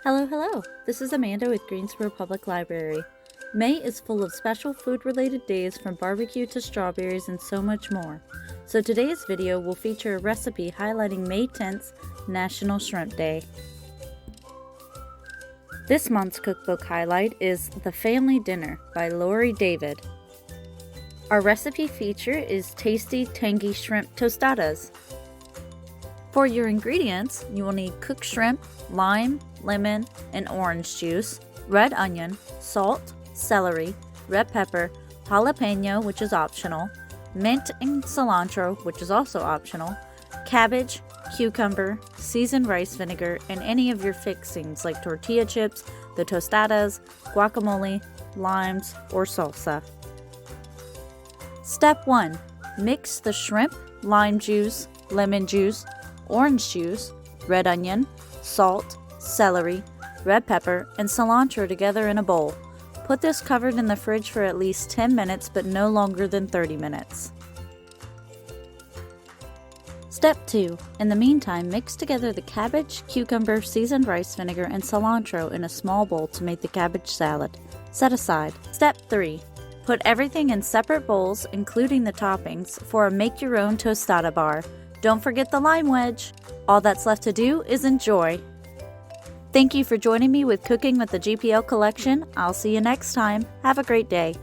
Hello. This is Amanda with Greensboro Public Library. May is full of special food-related days from barbecue to strawberries and so much more. So today's video will feature a recipe highlighting May 10th, National Shrimp Day. This month's cookbook highlight is The Family Dinner by Laurie David. Our recipe feature is Tasty Tangy Shrimp Tostadas. For your ingredients, you will need cooked shrimp, lime, lemon, and orange juice, red onion, salt, celery, red pepper, jalapeno, which is optional, mint and cilantro, which is also optional, cabbage, cucumber, seasoned rice vinegar, and any of your fixings like tortilla chips, the tostadas, guacamole, limes, or salsa. Step 1. Mix the shrimp, lime juice, lemon juice, orange juice, red onion, salt, celery, red pepper, and cilantro together in a bowl. Put this covered in the fridge for at least 10 minutes, but no longer than 30 minutes. Step 2. In the meantime, mix together the cabbage, cucumber, seasoned rice vinegar, and cilantro in a small bowl to make the cabbage salad. Set aside. Step 3. Put everything in separate bowls, including the toppings, for a make-your-own tostada bar. Don't forget the lime wedge. All that's left to do is enjoy. Thank you for joining me with Cooking with the GPL Collection. I'll see you next time. Have a great day.